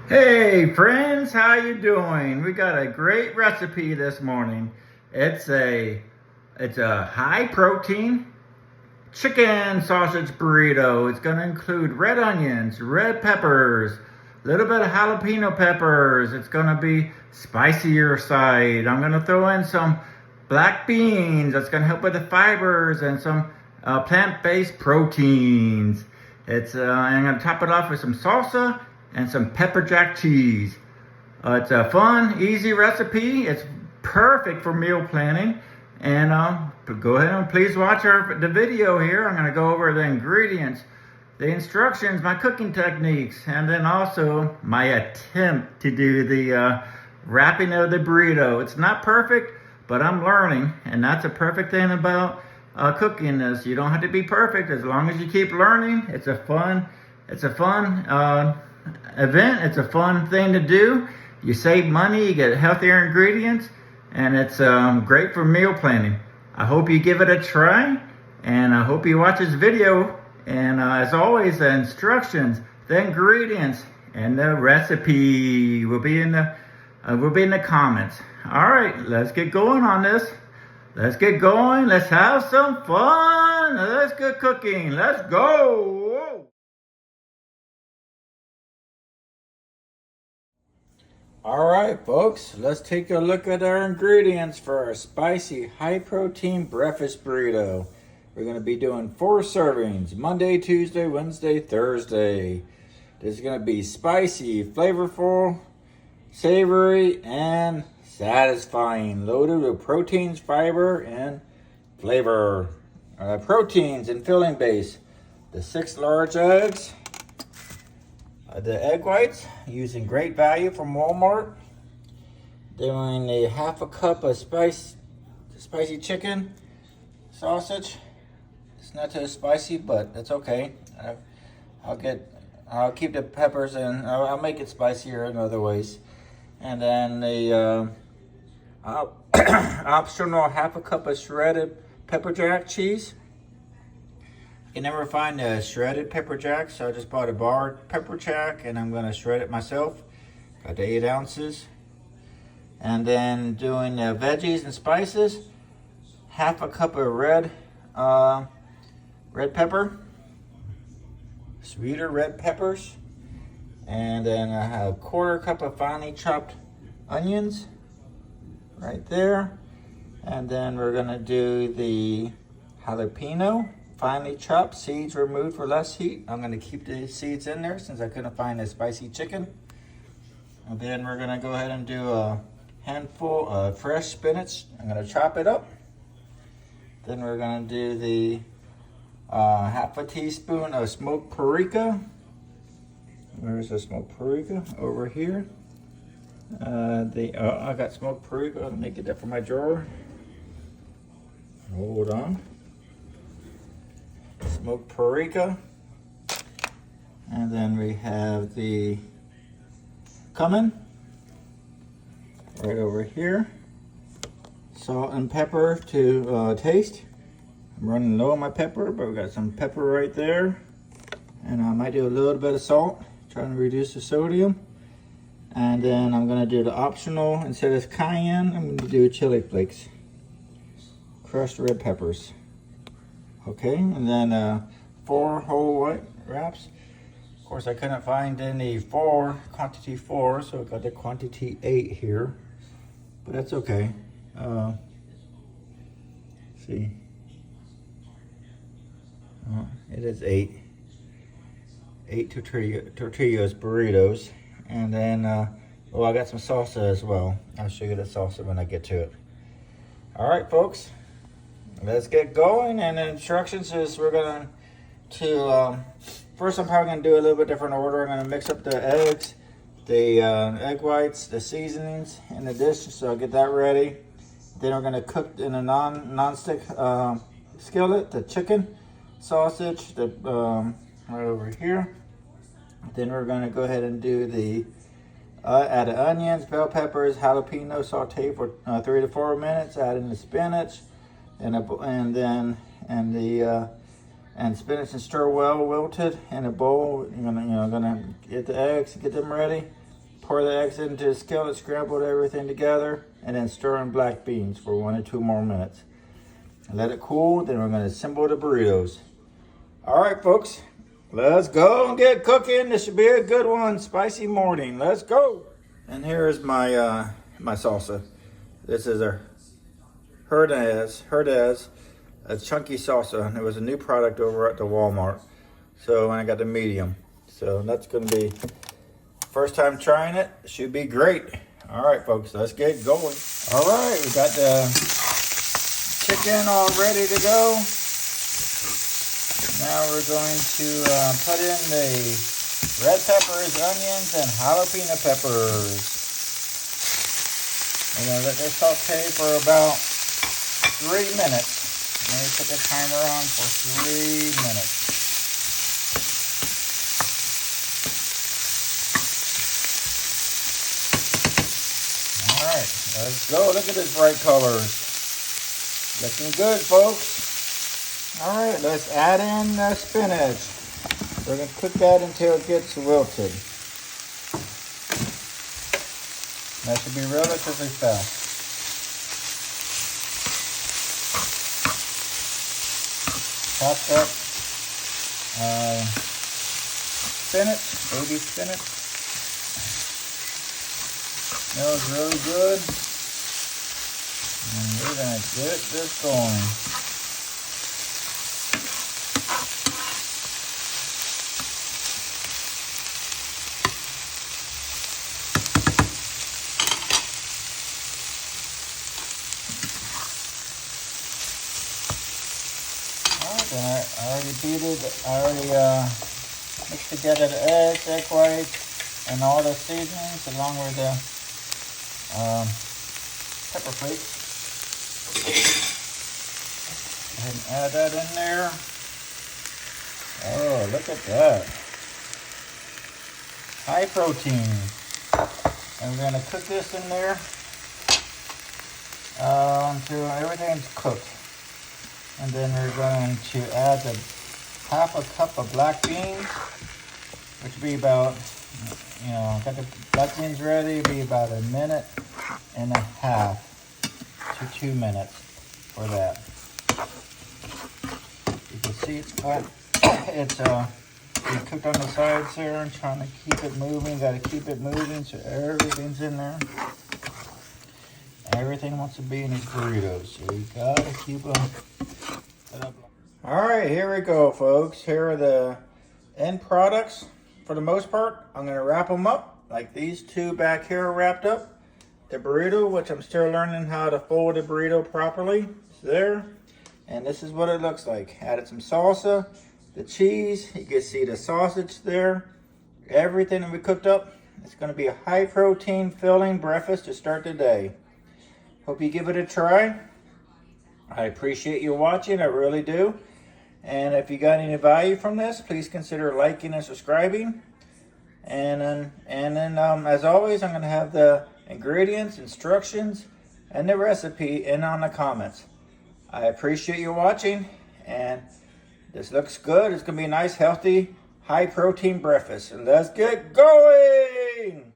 Hey friends, how you doing? We got a great recipe this morning. It's a high protein chicken sausage burrito. It's going to include red onions, red peppers, a little bit of jalapeno peppers. It's going to be spicier side. I'm going to throw in some black beans. That's going to help with the fibers and some plant-based proteins. I'm going to top it off with some salsa and some pepper jack cheese. It's a fun, easy recipe. It's perfect for meal planning. And go ahead and please watch the video here. I'm going to go over the ingredients, the instructions, my cooking techniques, and then also my attempt to do the wrapping of the burrito. It's not perfect, but I'm learning, and that's a perfect thing about cooking is you don't have to be perfect as long as you keep learning. It's a fun event. It's a fun thing to do. You save money, you get healthier ingredients, and it's great for meal planning. I hope you give it a try, and I hope you watch this video. And as always, the instructions, the ingredients, and the recipe will be in the comments. All right, let's get going on this. Let's get going. Let's have some fun. Let's get cooking. Let's go. All right, folks, let's take a look at our ingredients for our spicy high-protein breakfast burrito. We're going to be doing 4 servings, Monday, Tuesday, Wednesday, Thursday. This is going to be spicy, flavorful, savory, and satisfying, loaded with proteins, fiber, and flavor. Proteins and filling base, the 6 large eggs, the egg whites, using great value from Walmart. Doing a half a cup of spicy chicken sausage. It's not too spicy, but it's okay. I'll keep the peppers and I'll make it spicier in other ways. And then the optional half a cup of shredded pepper jack cheese. You can never find a shredded pepper jack, so I just bought a bar pepper jack and I'm going to shred it myself. Got the 8 ounces. And then doing the veggies and spices, half a cup of red pepper, sweeter red peppers, and then I have a quarter cup of finely chopped onions right there. And then we're going to do the jalapeno. Finely chopped, seeds removed for less heat. I'm going to keep the seeds in there since I couldn't find the spicy chicken. And then we're going to go ahead and do a handful of fresh spinach. I'm going to chop it up. Then we're going to do the half a teaspoon of smoked paprika. Where's the smoked paprika? Over here. I got smoked paprika. Let me get that from my drawer. Hold on. Smoked paprika, and then we have the cumin right over here. Salt and pepper to taste. I'm running low on my pepper, but we got some pepper right there, and I might do a little bit of salt, trying to reduce the sodium. And then I'm going to do the optional, instead of cayenne, I'm going to do chili flakes, crushed red peppers. Okay, and then 4 whole white wraps. Of course, I couldn't find any quantity 4, so I got the quantity 8 here. But that's okay. See. It is 8. 8 tortillas burritos. And then, I got some salsa as well. I'll show you the salsa when I get to it. All right, folks. Let's get going, and the instructions is we're going to, first I'm probably going to do a little bit different order. I'm going to mix up the eggs, the egg whites, the seasonings in the dish, so I'll get that ready. Then we're going to cook in a non-stick skillet, the chicken sausage, right over here. Then we're going to go ahead and do the, add the onions, bell peppers, jalapeno, saute for 3 to 4 minutes, add in the spinach, and spinach and stir well wilted in a bowl. You're gonna get the eggs, get them ready, Pour the eggs into the skillet, scramble everything together, and then stir in black beans for 1 or 2 more minutes. Let it cool, then we're gonna assemble the burritos. All right, folks, let's go and get cooking. This should be a good one. Spicy morning, let's go. And here is my my salsa. This is a Herdez, a chunky salsa. It was a new product over at the Walmart. So, and I got the medium. So that's gonna be first time trying it. Should be great. All right, folks, let's get going. All right, we got the chicken all ready to go. Now we're going to put in the red peppers, onions, and jalapeno peppers. We're gonna let this saute for about 3 minutes. Let me put the timer on for 3 minutes. Alright, let's go. Look at this bright colors. Looking good, folks. Alright, let's add in the spinach. We're going to cook that until it gets wilted. That should be relatively fast. Chopped up spinach, baby spinach. Smells really good. And we're gonna get this going. Alright, I already beat it. I already mixed together the eggs, egg whites, and all the seasonings along with the pepper flakes. Go ahead and add that in there. Oh, look at that. High protein. And we're going to cook this in there until everything's cooked. And then we're going to add the half a cup of black beans, which would be about, got the black beans ready, be about 1.5 minutes to 2 minutes for that. You can see it's got, it's being cooked on the sides there. I'm trying to keep it moving. Got to keep it moving so everything's in there. Everything wants to be in these burritos, so you gotta keep them. All right, here we go, folks. Here are the end products. For the most part, I'm gonna wrap them up like these two back here are wrapped up. The burrito, which I'm still learning how to fold a burrito properly, is there. And this is what it looks like. Added some salsa, the cheese. You can see the sausage there. Everything that we cooked up. It's gonna be a high protein filling breakfast to start the day. Hope you give it a try. I appreciate you watching, I really do. And if you got any value from this, please consider liking and subscribing. And then as always, I'm gonna have the ingredients, instructions, and the recipe in on the comments. I appreciate you watching, and this looks good. It's gonna be a nice, healthy, high protein breakfast. So let's get going.